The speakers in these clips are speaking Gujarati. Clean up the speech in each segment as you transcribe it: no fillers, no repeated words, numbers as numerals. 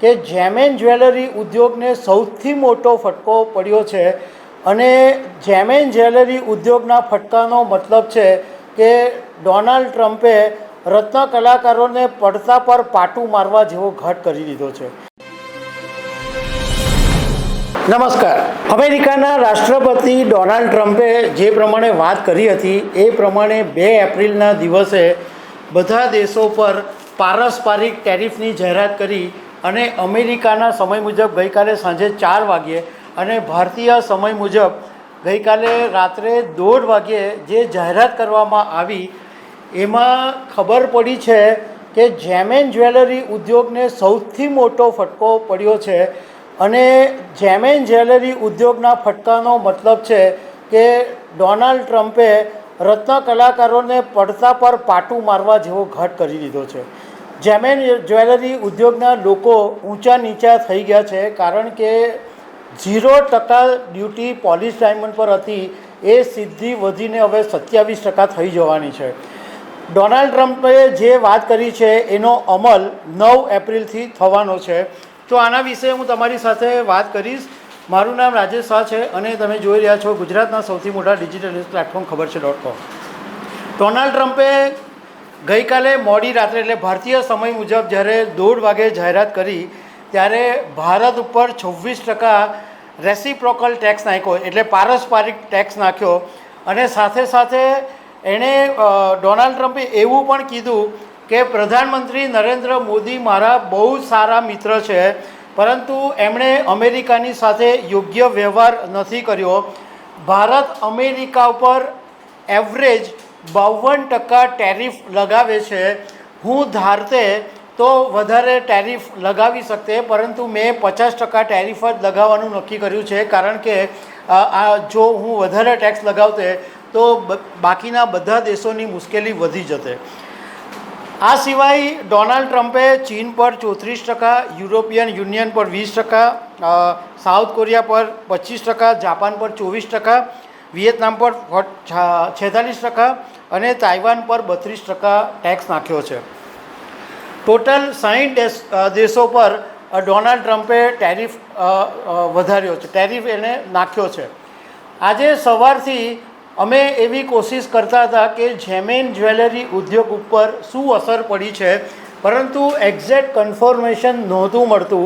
કે જેમ એન્ડ જ્વેલરી ઉદ્યોગને સૌથી મોટો ફટકો પડ્યો છે અને જેમ એન્ડ જ્વેલરી ઉદ્યોગના ફટકાનો મતલબ છે કે ડોનાલ્ડ ટ્રમ્પે રત્ન કલાકારોને પડતા પર પાટું મારવા જેવો ઘાટ કરી દીધો છે. નમસ્કાર. અમેરિકાના રાષ્ટ્રપતિ ડોનાલ્ડ ટ્રમ્પે જે પ્રમાણે વાત કરી હતી એ પ્રમાણે 2 એપ્રિલના દિવસે બધા દેશો પર પારસ્પરિક ટેરિફની જાહેરાત કરી અને અમેરિકાના સમય મુજબ ગઈકાલે સાંજે 4 વાગ્યે અને ભારતીય સમય મુજબ ગઈકાલે રાત્રે 1:30 વાગ્યે જે જાહેરાત કરવામાં આવી એમાં ખબર પડી છે કે જેમ એન્ડ જ્વેલરી ઉદ્યોગને સૌથી મોટો ફટકો પડ્યો છે અને જેમ એન્ડ જ્વેલરી ઉદ્યોગના ફટકાનો મતલબ છે કે ડોનાલ્ડ ટ્રમ્પે રત્ન કલાકારોને પડતા પર પાટું મારવા જેવો ઘાટ કરી દીધો છે. જેમ એન્ડ જ્વેલરી ઉદ્યોગના લોકો ઊંચા નીચા થઈ ગયા છે કારણ કે 0% ડ્યુટી પોલિશ ડાયમંડ પર હતી એ સીધી વધીને હવે 27% થઈ જવાની છે. ડોનાલ્ડ ટ્રમ્પે જે વાત કરી છે એનો અમલ 9 એપ્રિલથી થવાનો છે. તો આના વિશે હું તમારી સાથે વાત કરીશ. મારું નામ રાજેશ શાહ છે અને તમે જોઈ રહ્યા છો ગુજરાતના સૌથી મોટા ડિજિટલ ન્યૂઝ પ્લેટફોર્મ ખબરછે.com. ડોનાલ્ડ ટ્રમ્પે ગઈકાલે મોડી રાત્રે એટલે ભારતીય સમય મુજબ જ્યારે 1:30 વાગે જાહેરાત કરી ત્યારે ભારત ઉપર 26% રેસિપ્રોકલ ટેક્સ નાખ્યો એટલે પારસ્પરિક ટેક્સ નાખ્યો અને સાથે સાથે એણે ડોનાલ્ડ ટ્રમ્પે એવું પણ કીધું કે પ્રધાનમંત્રી નરેન્દ્ર મોદી મારા બહુ સારા મિત્ર છે પરંતુ એમણે અમેરિકાની સાથે યોગ્ય વ્યવહાર નથી કર્યો. ભારત અમેરિકા ઉપર એવરેજ 52% ટેરિફ લગાવે છે. હું ધારતે તો વધારે ટેરિફ લગાવી શકતે પરંતુ મેં 50% ટેરિફ જ લગાવવાનું નક્કી કર્યું છે કારણ કે જો હું વધારે ટેક્સ લગાવતે તો બાકીના બધા દેશોની મુશ્કેલી વધી જતે. આ સિવાય ડોનાલ્ડ ટ્રમ્પે ચીન પર 34%, યુરોપિયન યુનિયન પર 20%, સાઉથ કોરિયા પર 25%, જાપાન પર 24%, વિયેતનામ પર 46% અને તાઇવાન પર 32% ટેક્સ નાખ્યો છે. ટોટલ 60 દેશો પર ડોનાલ્ડ ટ્રમ્પે ટેરિફ વધાર્યો છે, ટેરિફ એને નાખ્યો છે. આજે સવારથી અમે એવી કોશિશ કરતા હતા કે જેમ એન્ડ જ્વેલરી ઉદ્યોગ ઉપર શું અસર પડી છે પરંતુ એક્ઝેક્ટ કન્ફર્મેશન નહોતું મળતું.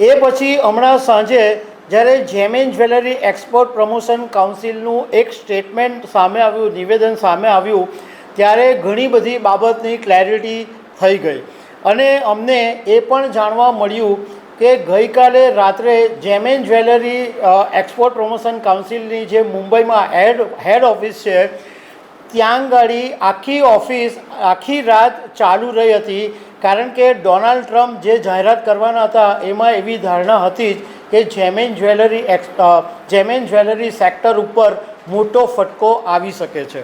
એ પછી હમણાં સાંજે જ્યારે જેમ એન્ડ જ્વેલરી એક્સપોર્ટ પ્રમોશન કાઉન્સિલનું એક સ્ટેટમેન્ટ સામે આવ્યું, નિવેદન સામે આવ્યું ત્યારે ઘણી બધી બાબતની ક્લેરિટી થઈ ગઈ અને અમને એ પણ જાણવા મળ્યું કે ગઈકાલે રાત્રે જેમ એન્ડ જ્વેલરી એક્સપોર્ટ પ્રમોશન કાઉન્સિલની જે મુંબઈમાં હેડ ઓફિસ છે ત્યાં ગાડી આખી ઓફિસ આખી રાત ચાલુ રહી હતી કારણ કે ડોનાલ્ડ ટ્રમ્પ જે જાહેરાત કરવાના હતા એમાં એવી ધારણા હતી જ કે જેમ એન્ડ જ્વેલરી સેક્ટર ઉપર મોટો ફટકો આવી શકે છે.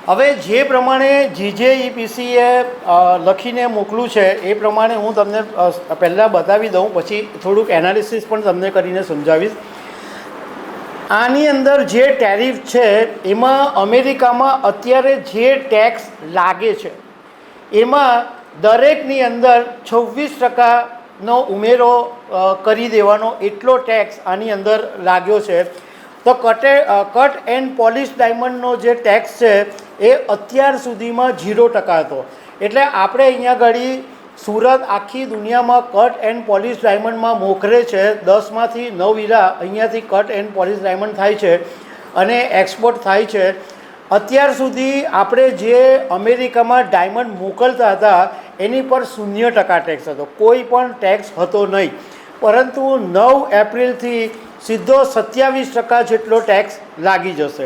હવે જે પ્રમાણે GJEPCએ લખીને મોકલું છે એ પ્રમાણે હું તમને પહેલાં બતાવી દઉં પછી થોડુંક એનાલિસિસ પણ તમને કરીને સમજાવીશ. આની અંદર જે ટેરિફ છે એમાં અમેરિકામાં અત્યારે જે ટેક્સ લાગે છે એમાં દરેકની અંદર 26%નો ઉમેરો કરી દેવાનો એટલો ટેક્સ આની અંદર લાગ્યો છે. તો કટ એન્ડ પોલિશ ડાયમંડનો જે ટેક્સ છે એ અત્યાર સુધીમાં 0% હતો. એટલે આપણે અહીંયા આગળ સુરત આખી દુનિયામાં કટ એન્ડ પોલિશ ડાયમંડમાં મોખરે છે. 10માંથી 9 હીરા અહીંયાથી કટ એન્ડ પોલિશ ડાયમંડ થાય છે અને એક્સપોર્ટ થાય છે. અત્યાર સુધી આપણે જે અમેરિકામાં ડાયમંડ મોકલતા હતા એની પર 0% ટેક્સ હતો, કોઈ પણ ટેક્સ હતો નહીં. પરંતુ 9 એપ્રિલથી સીધો 27% જેટલો ટેક્સ લાગી જશે.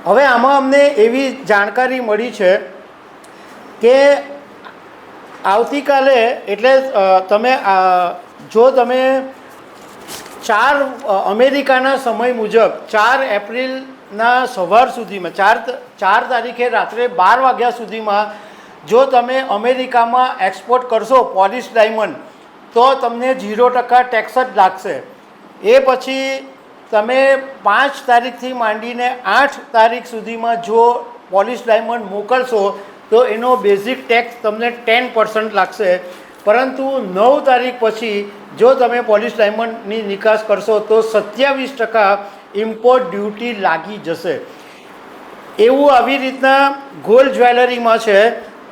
હવે આમાં અમને એવી જાણકારી મળી છે કે આવતીકાલે એટલે જો તમે અમેરિકાના સમય મુજબ 4 એપ્રિલના સવાર સુધીમાં 4 તારીખે રાત્રે 12 વાગ્યા સુધીમાં જો તમે અમેરિકામાં એક્સપોર્ટ કરશો પોલિશ ડાયમંડ તો તમને 0% ટેક્સ જ લાગશે. એ પછી તમે 5 તારીખથી માંડીને 8 તારીખ સુધીમાં જો પોલિશ ડાયમંડ મોકલશો તો એનો બેઝિક ટેક્સ તમને 10% લાગશે પરંતુ 9 તારીખ પછી જો તમે પોલિશ ડાયમંડની નિકાસ કરશો તો 27% ઇમ્પોર્ટ ડ્યુટી લાગી જશે. એવું આવી રીતના ગોલ્ડ જ્વેલરીમાં છે.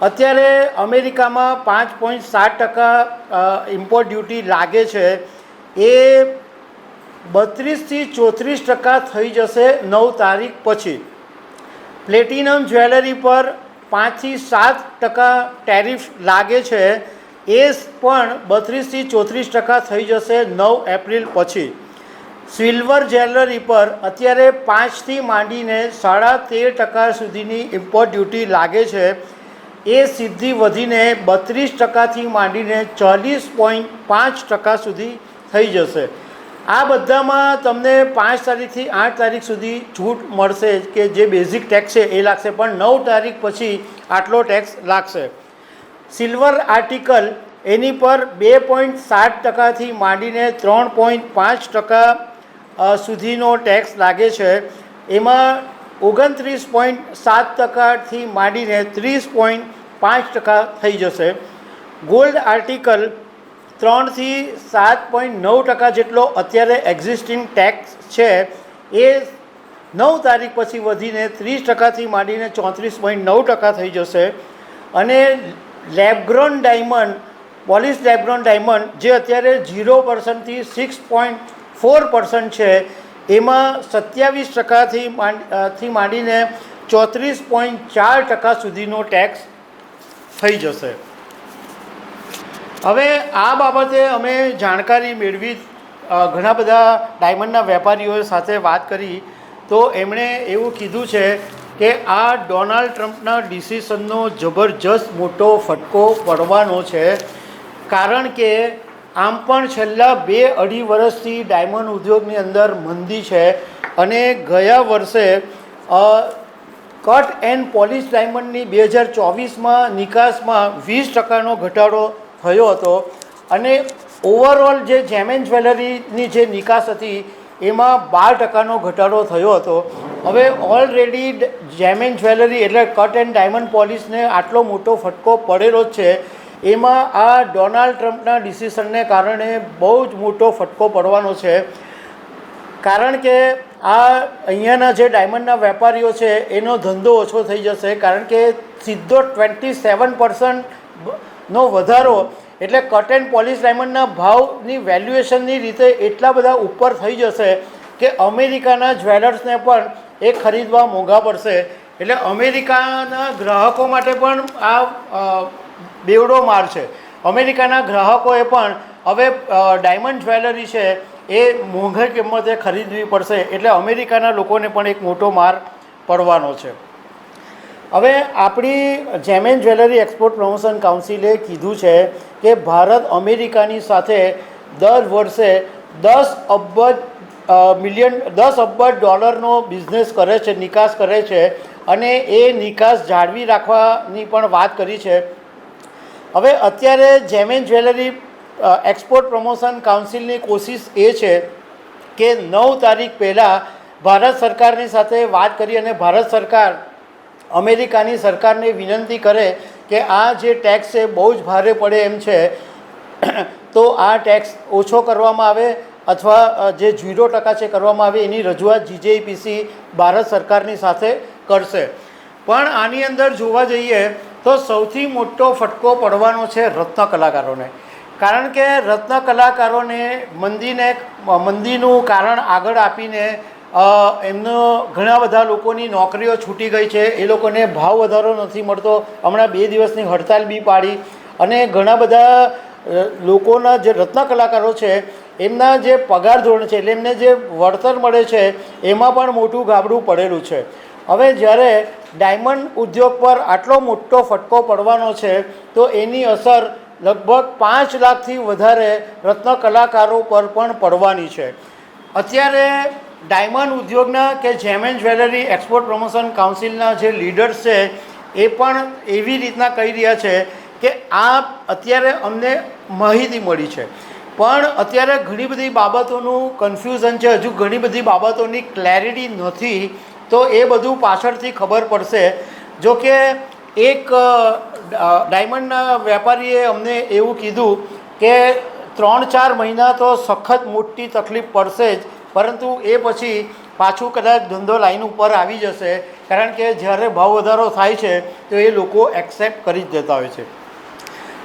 અત્યારે અમેરિકામાં 5.7% ઇમ્પોર્ટ ડ્યુટી લાગે છે, એ 32થી 34% થઈ જશે 9 તારીખ પછી. પ્લેટિનમ જ્વેલરી પર 5થી 7% ટેરિફ લાગે છે, એ પણ 32થી 34% થઈ જશે 9 એપ્રિલ પછી. સિલ્વર જ્વેલરી પર અત્યારે 5થી માંડીને 13.5% સુધીની ઇમ્પોર્ટ ડ્યુટી લાગે છે, એ સીધી વધીને 32%થી માંડીને 40.5% સુધી થઈ જશે. આ બધામાં તમને 5 તારીખથી 8 તારીખ સુધી છૂટ મળશે કે જે બેઝિક ટેક્સ છે એ લાગશે, પણ 9 તારીખ પછી આટલો ટેક્સ લાગશે. સિલ્વર આર્ટિકલ એની પર 2.7%થી માંડીને 3.5% સુધીનો ટેક્સ લાગે છે, એમાં 29.7%થી માંડીને 30.5% થઈ જશે. ગોલ્ડ આર્ટિકલ 3થી 7.9% જેટલો અત્યારે એક્ઝિસ્ટિંગ ટેક્સ છે, એ 9 તારીખ પછી વધીને 30%થી માંડીને 34.9% થઈ જશે. અને lab-grown diamond, polish lab-grown diamond જે અત્યારે 0%થી 6.4% છે, એમાં 27%થી માંડીને 34.4% સુધીનો ટેક્સ થઈ જશે. હવે આ બાબતે અમે જાણકારી મેળવી, ઘણા બધા ડાયમંડના વેપારીઓ સાથે વાત કરી, તો એમણે એવું કીધું છે કે આ ડોનાલ્ડ ટ્રમ્પના ડિસિઝનનો જબરજસ્ત મોટો ફટકો પડવાનો છે. કારણ કે આમ પણ છેલ્લા 2-2.5 વર્ષથી ડાયમંડ ઉદ્યોગની અંદર મંદી છે, અને ગયા વર્ષે કટ એન્ડ પોલિશ ડાયમંડની 2024માં નિકાસમાં 20%નો ઘટાડો થયો હતો, અને ઓવરઓલ જે જેમ એન્ડ જ્વેલરીની જે નિકાસ હતી એમાં 12%નો ઘટાડો થયો હતો. હવે ઓલરેડી જેમ એન્ડ જ્વેલરી એટલે કટ એન્ડ ડાયમંડ પોલિશને આટલો મોટો ફટકો પડેલો જ છે, એમાં આ ડોનાલ્ડ ટ્રમ્પના ડિસિઝનને કારણે બહુ જ મોટો ફટકો પડવાનો છે. કારણ કે આ અહીંયાના જે ડાયમંડના વેપારીઓ છે એનો ધંધો ઓછો થઈ જશે, કારણ કે સીધો 27%નો વધારો એટલે કટ એન્ડ પોલિશ ડાયમંડના ભાવની વેલ્યુએશનની રીતે એટલા બધા ઉપર થઈ જશે કે અમેરિકાના જ્વેલર્સને પણ એ ખરીદવા મોંઘા પડશે. એટલે અમેરિકાના ગ્રાહકો માટે પણ આ બેવડો માર છે. અમેરિકાના ગ્રાહકોએ પણ હવે ડાયમંડ જ્વેલરી છે એ મોંઘી કિંમતે ખરીદવી પડશે, એટલે અમેરિકાના લોકોને પણ એક મોટો માર પડવાનો છે. હવે આપણી જેમ એન્ડ જ્વેલરી એક્સપોર્ટ પ્રમોશન કાઉન્સિલે કીધું છે કે ભારત અમેરિકાની સાથે દર વર્ષે 10 અબજ ડોલરનો બિઝનેસ કરે છે, નિકાસ કરે છે, અને એ નિકાસ જાળવી રાખવાની પણ વાત કરી છે. હવે અત્યારે જેમ એન્ડ જ્વેલરી એક્સપોર્ટ પ્રમોશન કાઉન્સિલની કોશિશ એ છે કે 9 તારીખ પહેલાં ભારત સરકારની સાથે વાત કરી અને ભારત સરકાર અમેરિકાની સરકારને વિનંતી કરે કે આ જે ટેક્સ છે બહુ જ ભારે પડે એમ છે, તો આ ટેક્સ ઓછો કરવામાં આવે અથવા જે 0% છે કરવામાં આવે, એની રજૂઆત GJPC ભારત સરકારની સાથે કરશે. પણ આની અંદર જોવા જઈએ તો સૌથી મોટો ફટકો પડવાનો છે રત્ન કલાકારોને. કારણ કે રત્ન કલાકારોને મંદીનું કારણ આગળ આપીને એમનો ઘણા બધા લોકોની નોકરીઓ છૂટી ગઈ છે, એ લોકોને ભાવ વધારો નથી મળતો. હમણાં 2 દિવસની હડતાલ બી પાડી, અને ઘણા બધા લોકોના જે રત્ન કલાકારો છે એમના જે પગાર ધોરણ છે એટલે એમને જે વળતર મળે છે એમાં પણ મોટું ગાબડું પડેલું છે. હવે જ્યારે ડાયમંડ ઉદ્યોગ પર આટલો મોટો ફટકો પડવાનો છે તો એની અસર લગભગ 5 લાખથી વધારે રત્ન કલાકારો પર પણ પડવાની છે. અત્યારે ડાયમંડ ઉદ્યોગના કે જેમ એન્ડ જ્વેલરી એક્સપોર્ટ પ્રમોશન કાઉન્સિલના જે લીડર્સ છે એ પણ એવી રીતના કહી રહ્યા છે કે આ અત્યારે અમને માહિતી મળી છે, પણ અત્યારે ઘણી બધી બાબતોનું કન્ફ્યુઝન છે, હજુ ઘણી બધી બાબતોની ક્લેરિટી નથી, તો એ બધું પાછળથી ખબર પડશે. જો કે એક ડાયમંડના વેપારીએ અમને એવું કીધું કે 3-4 મહિના તો સખત મોટી તકલીફ પડશે જ, પરંતુ એ પછી પાછું કદાચ ધંધો લાઈન ઉપર આવી જશે, કારણ કે જ્યારે ભાવ વધારો થાય છે તો એ લોકો એક્સેપ્ટ કરી જ દેતા હોય છે.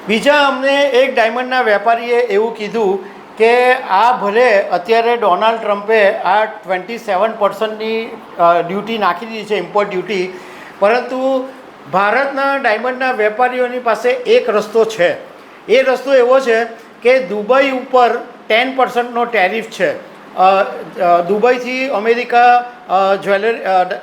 બીજા અમને એક ડાયમંડના વેપારીએ એવું કીધું કે આ ભલે અત્યારે ડોનાલ્ડ ટ્રમ્પે આ 27%ની ડ્યુટી નાખી દીધી છે, ઇમ્પોર્ટ ડ્યુટી, પરંતુ ભારતના ડાયમંડના વેપારીઓની પાસે એક રસ્તો છે. એ રસ્તો એવો છે કે દુબઈ ઉપર 10%નો ટેરિફ છે. દુબઈથી અમેરિકા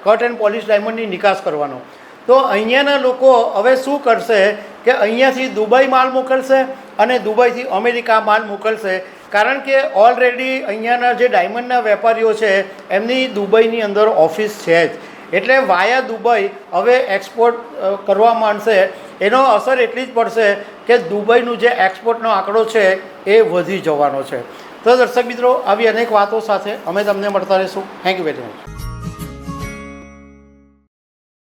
કટ એન્ડ પોલિશ ડાયમંડની નિકાસ કરવાનો. તો અહીંયાના લોકો હવે શું કરશે કે અહીંયાથી દુબઈ માલ મોકલશે અને દુબઈથી અમેરિકા માલ મોકલશે, કારણ કે ઓલરેડી અહીંયાના જે ડાયમંડના વેપારીઓ છે એમની દુબઈની અંદર ઓફિસ છે જ, એટલે વાયા દુબઈ હવે એક્સપોર્ટ કરવા માંડશે. એનો અસર એટલી જ પડશે કે દુબઈનું જે એક્સપોર્ટનો આંકડો છે એ વધી જવાનો છે. તો દર્શક મિત્રો, આવી અનેક વાતો સાથે અમે તમને મળતા રહીશું. Thank you very much.